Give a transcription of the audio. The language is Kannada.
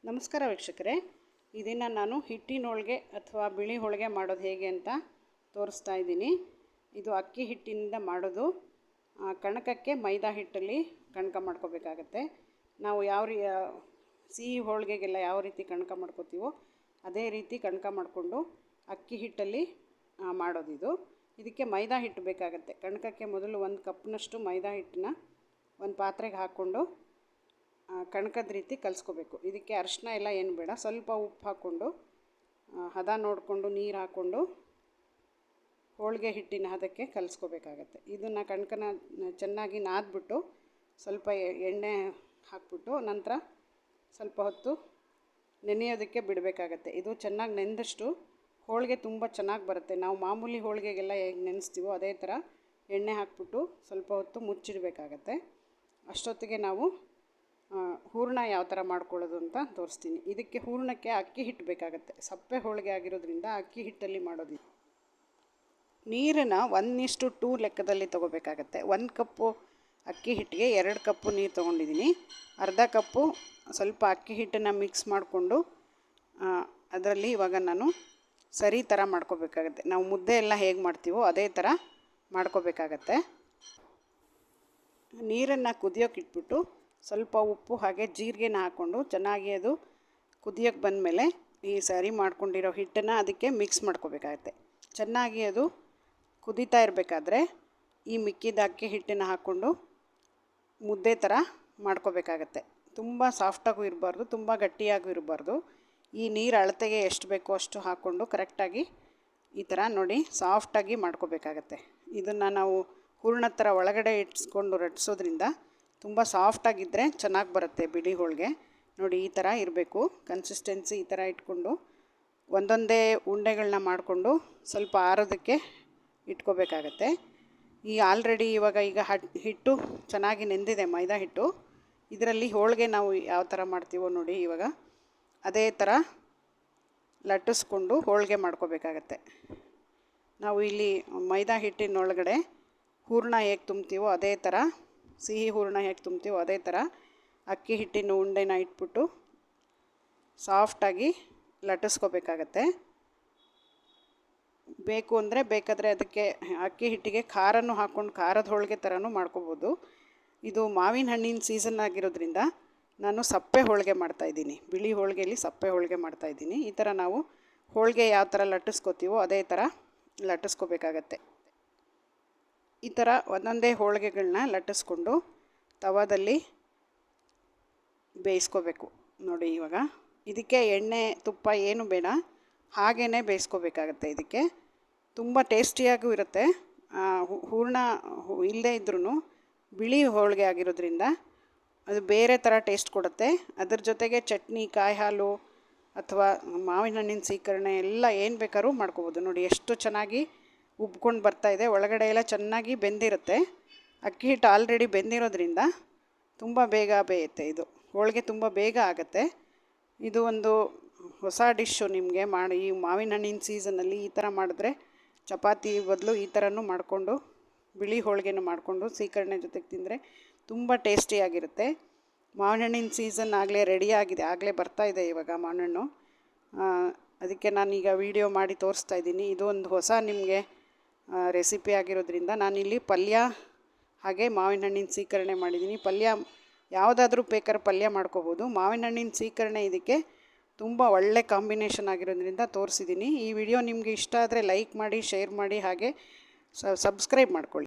ನಮಸ್ಕಾರ ವೀಕ್ಷಕರೇ, ಈ ದಿನ ನಾನು ಹಿಟ್ಟಿನ ಹೋಳಿಗೆ ಅಥವಾ ಬಿಳಿ ಹೋಳಿಗೆ ಮಾಡೋದು ಹೇಗೆ ಅಂತ ತೋರಿಸ್ತಾ ಇದ್ದೀನಿ. ಇದು ಅಕ್ಕಿ ಹಿಟ್ಟಿನಿಂದ ಮಾಡೋದು. ಕಣಕಕ್ಕೆ ಮೈದಾ ಹಿಟ್ಟಲ್ಲಿ ಕಣಕ ಮಾಡ್ಕೋಬೇಕಾಗತ್ತೆ. ನಾವು ಸಿಹಿ ಹೋಳಿಗೆಗೆಲ್ಲ ಯಾವ ರೀತಿ ಕಣಕ ಮಾಡ್ಕೋತೀವೋ ಅದೇ ರೀತಿ ಕಣಕ ಮಾಡಿಕೊಂಡು ಅಕ್ಕಿ ಹಿಟ್ಟಲ್ಲಿ ಮಾಡೋದಿದು. ಇದಕ್ಕೆ ಮೈದಾ ಹಿಟ್ಟು ಬೇಕಾಗತ್ತೆ. ಕಣಕಕ್ಕೆ ಮೊದಲು 1 ಕಪ್ನಷ್ಟು ಮೈದಾ ಹಿಟ್ಟನ್ನ ಒಂದು ಪಾತ್ರೆಗೆ ಹಾಕ್ಕೊಂಡು ಕಣಕದ ರೀತಿ ಕಲಿಸ್ಕೋಬೇಕು. ಇದಕ್ಕೆ ಅರಿಶಿನ ಎಲ್ಲ ಏನು ಬೇಡ, ಸ್ವಲ್ಪ ಉಪ್ಪು ಹಾಕ್ಕೊಂಡು ಹದ ನೋಡಿಕೊಂಡು ನೀರು ಹಾಕ್ಕೊಂಡು ಹೋಳಿಗೆ ಹಿಟ್ಟಿನ ಹದಕ್ಕೆ ಕಲಿಸ್ಕೋಬೇಕಾಗತ್ತೆ. ಇದನ್ನು ಕಣಕನ ಚೆನ್ನಾಗಿ ನಾದ್ಬಿಟ್ಟು ಸ್ವಲ್ಪ ಎಣ್ಣೆ ಹಾಕ್ಬಿಟ್ಟು ನಂತರ ಸ್ವಲ್ಪ ಹೊತ್ತು ನೆನೆಯೋದಕ್ಕೆ ಬಿಡಬೇಕಾಗತ್ತೆ. ಇದು ಚೆನ್ನಾಗಿ ನೆಂದಷ್ಟು ಹೋಳಿಗೆ ತುಂಬ ಚೆನ್ನಾಗಿ ಬರುತ್ತೆ. ನಾವು ಮಾಮೂಲಿ ಹೋಳಿಗೆಗೆಲ್ಲ ಹೇಗೆ ನೆನೆಸ್ತೀವೋ ಅದೇ ಥರ ಎಣ್ಣೆ ಹಾಕ್ಬಿಟ್ಟು ಸ್ವಲ್ಪ ಹೊತ್ತು ಮುಚ್ಚಿಡಬೇಕಾಗತ್ತೆ. ಅಷ್ಟೊತ್ತಿಗೆ ನಾವು ಹೂರಣ ಯಾವ ಥರ ಮಾಡ್ಕೊಳ್ಳೋದು ಅಂತ ತೋರಿಸ್ತೀನಿ. ಇದಕ್ಕೆ ಹೂರಣಕ್ಕೆ ಅಕ್ಕಿ ಹಿಟ್ಟು ಬೇಕಾಗತ್ತೆ. ಸಪ್ಪೆ ಹೋಳಿಗೆ ಆಗಿರೋದ್ರಿಂದ ಅಕ್ಕಿ ಹಿಟ್ಟಲ್ಲಿ ಮಾಡೋದು. ನೀರನ್ನು 1:2 ಲೆಕ್ಕದಲ್ಲಿ ತೊಗೋಬೇಕಾಗತ್ತೆ. 1 ಕಪ್ಪು ಅಕ್ಕಿ ಹಿಟ್ಟಿಗೆ 2 ಕಪ್ಪು ನೀರು ತೊಗೊಂಡಿದ್ದೀನಿ. ಅರ್ಧ ಕಪ್ಪು ಸ್ವಲ್ಪ ಅಕ್ಕಿ ಹಿಟ್ಟನ್ನು ಮಿಕ್ಸ್ ಮಾಡಿಕೊಂಡು ಅದರಲ್ಲಿ ಇವಾಗ ನಾನು ಸರಿ ಥರ ಮಾಡ್ಕೋಬೇಕಾಗತ್ತೆ. ನಾವು ಮುದ್ದೆ ಎಲ್ಲ ಹೇಗೆ ಮಾಡ್ತೀವೋ ಅದೇ ಥರ ಮಾಡ್ಕೋಬೇಕಾಗತ್ತೆ. ನೀರನ್ನು ಕುದಿಯೋಕೆ ಇಟ್ಬಿಟ್ಟು ಸ್ವಲ್ಪ ಉಪ್ಪು ಹಾಗೆ ಜೀರಿಗೆನ ಹಾಕ್ಕೊಂಡು ಚೆನ್ನಾಗಿ ಅದು ಕುದಿಯೋಕ್ಕೆ ಬಂದಮೇಲೆ ಈ ಸರಿ ಮಾಡ್ಕೊಂಡಿರೋ ಹಿಟ್ಟನ್ನು ಅದಕ್ಕೆ ಮಿಕ್ಸ್ ಮಾಡ್ಕೋಬೇಕಾಗತ್ತೆ. ಚೆನ್ನಾಗಿ ಅದು ಕುದೀತಾ ಇರಬೇಕಾದ್ರೆ ಈ ಮಿಕ್ಕಿದ ಅಕ್ಕಿ ಹಿಟ್ಟನ್ನು ಹಾಕ್ಕೊಂಡು ಮುದ್ದೆ ಥರ ಮಾಡ್ಕೋಬೇಕಾಗತ್ತೆ. ತುಂಬ ಸಾಫ್ಟಾಗೂ ಇರಬಾರ್ದು, ತುಂಬ ಗಟ್ಟಿಯಾಗೂ ಇರಬಾರ್ದು. ಈ ನೀರು ಅಳತೆಗೆ ಎಷ್ಟು ಬೇಕೋ ಅಷ್ಟು ಹಾಕ್ಕೊಂಡು ಕರೆಕ್ಟಾಗಿ ಈ ಥರ ನೋಡಿ ಸಾಫ್ಟಾಗಿ ಮಾಡ್ಕೋಬೇಕಾಗತ್ತೆ. ಇದನ್ನು ನಾವು ಹೂರಣದ ಥರ ಒಳಗಡೆ ಇಟ್ಸ್ಕೊಂಡು ರಟ್ಟಿಸೋದ್ರಿಂದ ತುಂಬ ಸಾಫ್ಟಾಗಿದ್ದರೆ ಚೆನ್ನಾಗಿ ಬರುತ್ತೆ ಬಿಳಿ ಹೋಳಿಗೆ. ನೋಡಿ ಈ ಥರ ಇರಬೇಕು ಕನ್ಸಿಸ್ಟೆನ್ಸಿ. ಈ ಥರ ಇಟ್ಕೊಂಡು ಒಂದೊಂದೇ ಉಂಡೆಗಳನ್ನ ಮಾಡಿಕೊಂಡು ಸ್ವಲ್ಪ ಆರೋದಕ್ಕೆ ಇಟ್ಕೋಬೇಕಾಗತ್ತೆ. ಆಲ್ರೆಡಿ ಈಗ ಹಿಟ್ಟು ಚೆನ್ನಾಗಿ ನೆಂದಿದೆ ಮೈದಾ ಹಿಟ್ಟು. ಇದರಲ್ಲಿ ಹೋಳಿಗೆ ನಾವು ಯಾವ ಥರ ಮಾಡ್ತೀವೋ ನೋಡಿ ಇವಾಗ ಅದೇ ಥರ ಲಟ್ಟಿಸ್ಕೊಂಡು ಹೋಳಿಗೆ ಮಾಡ್ಕೋಬೇಕಾಗತ್ತೆ. ನಾವು ಇಲ್ಲಿ ಮೈದಾ ಹಿಟ್ಟಿನೊಳಗಡೆ ಹೂರಣ ಹೇಗೆ ತುಂಬ್ತೀವೋ ಅದೇ ಥರ, ಸಿಹಿ ಹೂರಣ ಹೇಗೆ ತುಂಬ್ತೀವೋ ಅದೇ ಥರ ಅಕ್ಕಿ ಹಿಟ್ಟಿನ ಉಂಡೆನ ಇಟ್ಬಿಟ್ಟು ಸಾಫ್ಟಾಗಿ ಲಟ್ಟಿಸ್ಕೋಬೇಕಾಗತ್ತೆ. ಬೇಕು ಅಂದರೆ ಬೇಕಾದರೆ ಅದಕ್ಕೆ ಅಕ್ಕಿ ಹಿಟ್ಟಿಗೆ ಖಾರನೂ ಹಾಕ್ಕೊಂಡು ಖಾರದ ಹೋಳಿಗೆ ಥರನೂ ಮಾಡ್ಕೋಬೋದು. ಇದು ಮಾವಿನ ಹಣ್ಣಿನ ಸೀಸನ್ ಆಗಿರೋದ್ರಿಂದ ನಾನು ಸಪ್ಪೆ ಹೋಳಿಗೆ ಮಾಡ್ತಾಯಿದ್ದೀನಿ. ಬಿಳಿ ಹೋಳಿಗೆಯಲ್ಲಿ ಸಪ್ಪೆ ಹೋಳಿಗೆ ಮಾಡ್ತಾಯಿದ್ದೀನಿ. ಈ ಥರ ನಾವು ಹೋಳಿಗೆ ಯಾವ ಥರ ಲಟ್ಟಿಸ್ಕೋತೀವೋ ಅದೇ ಥರ ಲಟ್ಟಿಸ್ಕೋಬೇಕಾಗತ್ತೆ. ಈ ಥರ ಒಂದೊಂದೇ ಹೋಳಿಗೆಗಳನ್ನ ಲಟ್ಟಿಸ್ಕೊಂಡು ತವಾದಲ್ಲಿ ಬೇಯಿಸ್ಕೋಬೇಕು. ನೋಡಿ ಇವಾಗ ಇದಕ್ಕೆ ಎಣ್ಣೆ ತುಪ್ಪ ಏನು ಬೇಡ, ಹಾಗೇ ಬೇಯಿಸ್ಕೋಬೇಕಾಗತ್ತೆ. ಇದಕ್ಕೆ ತುಂಬ ಟೇಸ್ಟಿಯಾಗೂ ಇರುತ್ತೆ. ಹೂರಣ ಇಲ್ಲದೇ ಇದ್ರೂ ಬಿಳಿ ಹೋಳಿಗೆ ಆಗಿರೋದ್ರಿಂದ ಅದು ಬೇರೆ ಥರ ಟೇಸ್ಟ್ ಕೊಡುತ್ತೆ. ಅದ್ರ ಜೊತೆಗೆ ಚಟ್ನಿ, ಕಾಯಿ ಹಾಲು ಅಥವಾ ಮಾವಿನ ಹಣ್ಣಿನ ಸೀಕರಣೆ ಎಲ್ಲ ಏನು ಬೇಕಾದ್ರೂ ಮಾಡ್ಕೋಬೋದು. ನೋಡಿ ಎಷ್ಟು ಚೆನ್ನಾಗಿ ಉಬ್ಕೊಂಡು ಬರ್ತಾಯಿದೆ. ಒಳಗಡೆ ಎಲ್ಲ ಚೆನ್ನಾಗಿ ಬೆಂದಿರುತ್ತೆ. ಅಕ್ಕಿ ಹಿಟ್ಟು ಆಲ್ರೆಡಿ ಬೆಂದಿರೋದ್ರಿಂದ ತುಂಬ ಬೇಗ ಬೇಯುತ್ತೆ. ಇದು ಹೋಳಿಗೆ ತುಂಬ ಬೇಗ ಆಗುತ್ತೆ. ಇದು ಒಂದು ಹೊಸ ಡಿಶ್ಶು ನಿಮಗೆ ಈ ಮಾವಿನ ಹಣ್ಣಿನ ಸೀಸನಲ್ಲಿ ಈ ಥರ ಮಾಡಿದ್ರೆ ಚಪಾತಿ ಬದಲು ಈ ಥರನೂ ಮಾಡಿಕೊಂಡು ಬಿಳಿ ಹೋಳಿಗೆನೂ ಮಾಡಿಕೊಂಡು ಸೀಕರಣೆ ಜೊತೆಗೆ ತಿಂದರೆ ತುಂಬ ಟೇಸ್ಟಿಯಾಗಿರುತ್ತೆ. ಮಾವಿನ ಹಣ್ಣಿನ ಸೀಸನ್ ಆಗಲೇ ರೆಡಿಯಾಗಿದೆ, ಆಗಲೇ ಬರ್ತಾಯಿದೆ ಇವಾಗ ಮಾವಿನ ಹಣ್ಣು. ಅದಕ್ಕೆ ನಾನೀಗ ವಿಡಿಯೋ ಮಾಡಿ ತೋರಿಸ್ತಾ ಇದ್ದೀನಿ. ಇದು ಒಂದು ಹೊಸ ನಿಮಗೆ ರೆಸಿಪಿ ಆಗಿರೋದ್ರಿಂದ ನಾನಿಲ್ಲಿ ಪಲ್ಯ ಹಾಗೆ ಮಾವಿನ ಹಣ್ಣಿನ ಸೀಕರಣೆ ಮಾಡಿದ್ದೀನಿ. ಪಲ್ಯ ಯಾವುದಾದ್ರೂ ಬೇಕಾದ್ರೆ ಪಲ್ಯ ಮಾಡ್ಕೋಬೋದು. ಮಾವಿನ ಹಣ್ಣಿನ ಸೀಕರಣೆ ಇದಕ್ಕೆ ತುಂಬ ಒಳ್ಳೆ ಕಾಂಬಿನೇಷನ್ ಆಗಿರೋದ್ರಿಂದ ತೋರಿಸಿದ್ದೀನಿ. ಈ ವಿಡಿಯೋ ನಿಮಗೆ ಇಷ್ಟ ಆದರೆ ಲೈಕ್ ಮಾಡಿ, ಶೇರ್ ಮಾಡಿ, ಹಾಗೆ ಸಬ್ಸ್ಕ್ರೈಬ್ ಮಾಡ್ಕೊಳ್ಳಿ.